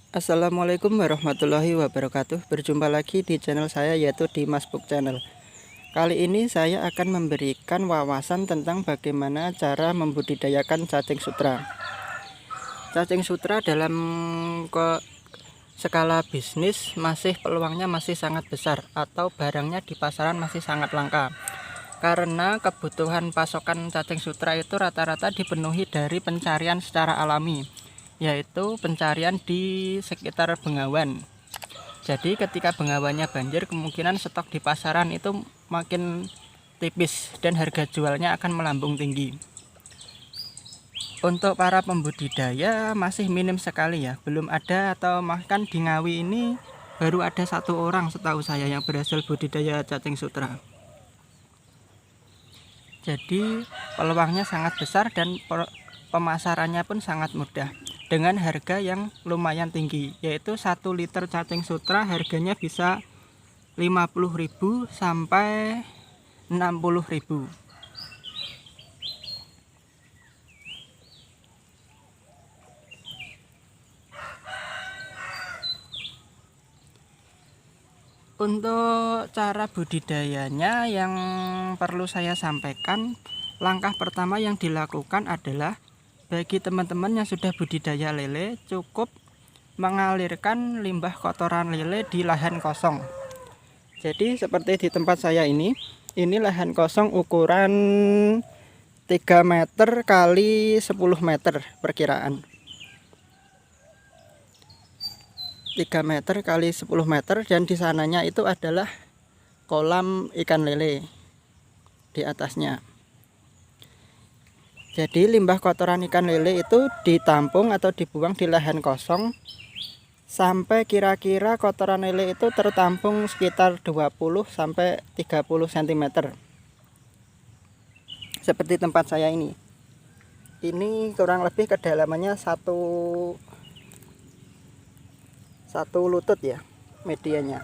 Assalamualaikum warahmatullahi wabarakatuh. Berjumpa lagi di channel saya, yaitu di Mas Puk Channel. Kali ini saya akan memberikan wawasan tentang bagaimana cara membudidayakan cacing sutra. Cacing sutra dalam skala bisnis peluangnya masih sangat besar, atau barangnya di pasaran masih sangat langka. Karena kebutuhan pasokan cacing sutra itu rata-rata dipenuhi dari pencarian secara alami, yaitu pencarian di sekitar Bengawan. Jadi ketika Bengawannya banjir, kemungkinan stok di pasaran itu makin tipis dan harga jualnya akan melambung tinggi. Untuk para pembudidaya masih minim sekali ya, belum ada, atau bahkan di Ngawi ini baru ada 1 orang setahu saya yang berhasil budidaya cacing sutra. Jadi peluangnya sangat besar dan pemasarannya pun sangat mudah dengan harga yang lumayan tinggi, yaitu 1 liter cacing sutra harganya bisa 50.000 sampai 60.000. Untuk cara budidayanya yang perlu saya sampaikan, langkah pertama yang dilakukan adalah bagi teman-teman yang sudah budidaya lele, cukup mengalirkan limbah kotoran lele di lahan kosong. Jadi seperti di tempat saya ini lahan kosong ukuran 3 meter kali 10 meter perkiraan. 3 meter kali 10 meter, dan di sananya itu adalah kolam ikan lele di atasnya. Jadi limbah kotoran ikan lele itu ditampung atau dibuang di lahan kosong sampai kira-kira kotoran lele itu tertampung sekitar 20 sampai 30 cm. Seperti tempat saya ini. Ini kurang lebih kedalamannya satu lutut ya medianya.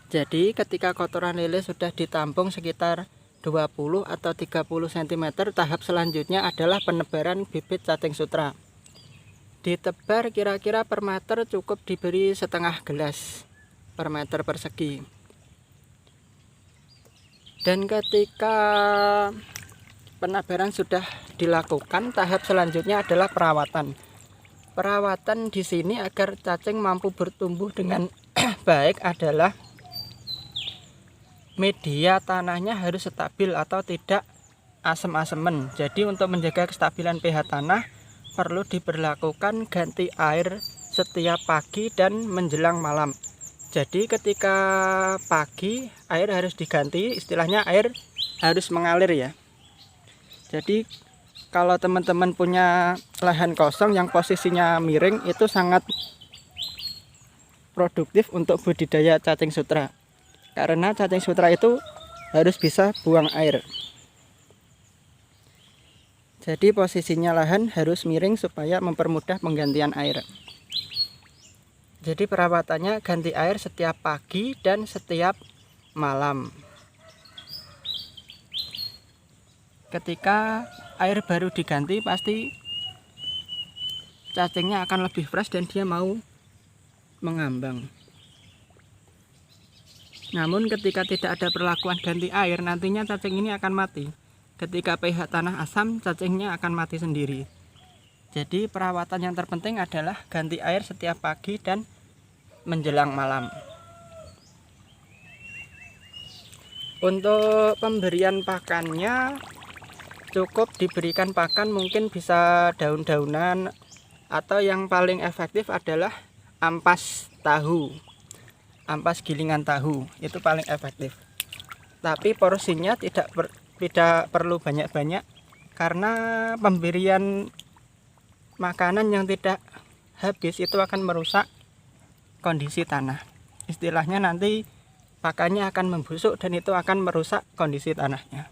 Jadi ketika kotoran lele sudah ditampung sekitar 20 atau 30 cm, tahap selanjutnya adalah penebaran bibit cacing sutra. Ditebar kira-kira per meter cukup diberi setengah gelas per meter persegi. Dan ketika penebaran sudah dilakukan, tahap selanjutnya adalah perawatan. Perawatan di sini agar cacing mampu bertumbuh dengan baik adalah media tanahnya harus stabil atau tidak asem-asemen. Jadi untuk menjaga kestabilan pH tanah perlu diberlakukan ganti air setiap pagi dan menjelang malam. Jadi ketika pagi air harus diganti, istilahnya air harus mengalir ya. Jadi kalau teman-teman punya lahan kosong yang posisinya miring, itu sangat produktif untuk budidaya cacing sutra. Karena cacing sutra itu harus bisa buang air. Jadi posisinya lahan harus miring supaya mempermudah penggantian air. Jadi perawatannya ganti air setiap pagi dan setiap malam. Ketika air baru diganti, pasti cacingnya akan lebih fresh dan dia mau mengambang. Namun ketika tidak ada perlakuan ganti air, nantinya cacing ini akan mati. Ketika pH tanah asam, cacingnya akan mati sendiri. Jadi perawatan yang terpenting adalah ganti air setiap pagi dan menjelang malam. Untuk pemberian pakannya, cukup diberikan pakan mungkin bisa daun-daunan, atau yang paling efektif adalah ampas tahu, ampas gilingan tahu, itu paling efektif. Tapi porsinya tidak perlu banyak-banyak, karena pemberian makanan yang tidak habis itu akan merusak kondisi tanah. Istilahnya nanti pakannya akan membusuk dan itu akan merusak kondisi tanahnya.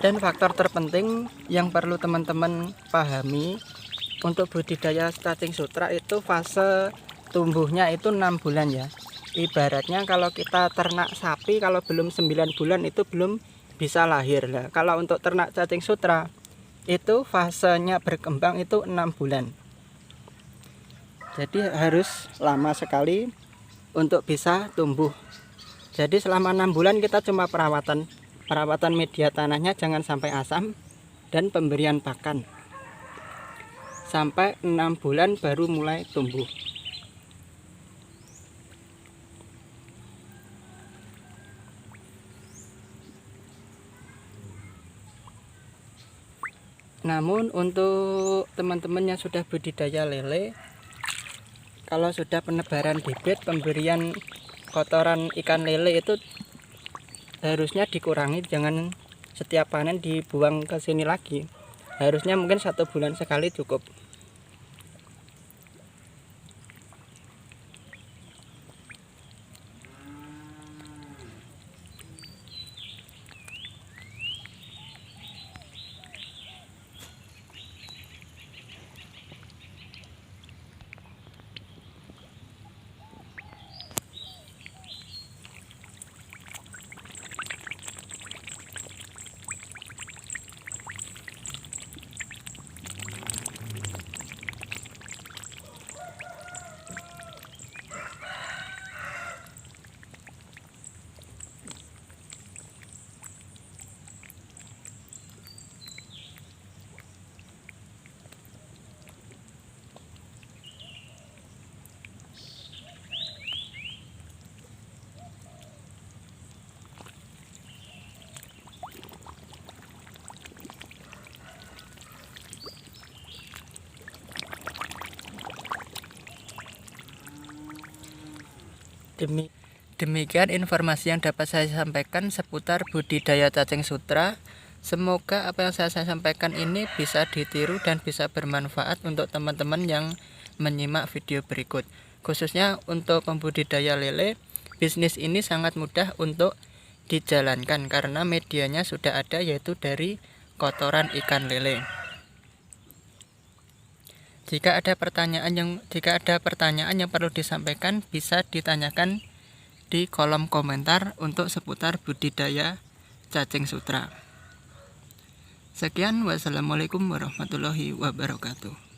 Dan faktor terpenting yang perlu teman-teman pahami untuk budidaya cacing sutra itu fase tumbuhnya itu 6 bulan ya. Ibaratnya kalau kita ternak sapi, kalau belum 9 bulan itu belum bisa lahir. Nah, kalau untuk ternak cacing sutra itu fasenya berkembang itu 6 bulan. Jadi harus lama sekali untuk bisa tumbuh. Jadi selama 6 bulan kita cuma perawatan media tanahnya, jangan sampai asam, dan pemberian pakan. Sampai 6 bulan baru mulai tumbuh. Namun untuk teman-teman yang sudah budidaya lele, kalau sudah penebaran bibit, pemberian kotoran ikan lele itu harusnya dikurangi, jangan setiap panen dibuang ke sini lagi. Harusnya mungkin 1 bulan sekali cukup. Demikian informasi yang dapat saya sampaikan seputar budidaya cacing sutra. Semoga apa yang saya sampaikan ini bisa ditiru dan bisa bermanfaat untuk teman-teman yang menyimak video berikut. Khususnya untuk pembudidaya lele, bisnis ini sangat mudah untuk dijalankan karena medianya sudah ada, yaitu dari kotoran ikan lele. Jika ada pertanyaan yang perlu disampaikan, bisa ditanyakan di kolom komentar untuk seputar budidaya cacing sutra. Sekian, wassalamualaikum warahmatullahi wabarakatuh.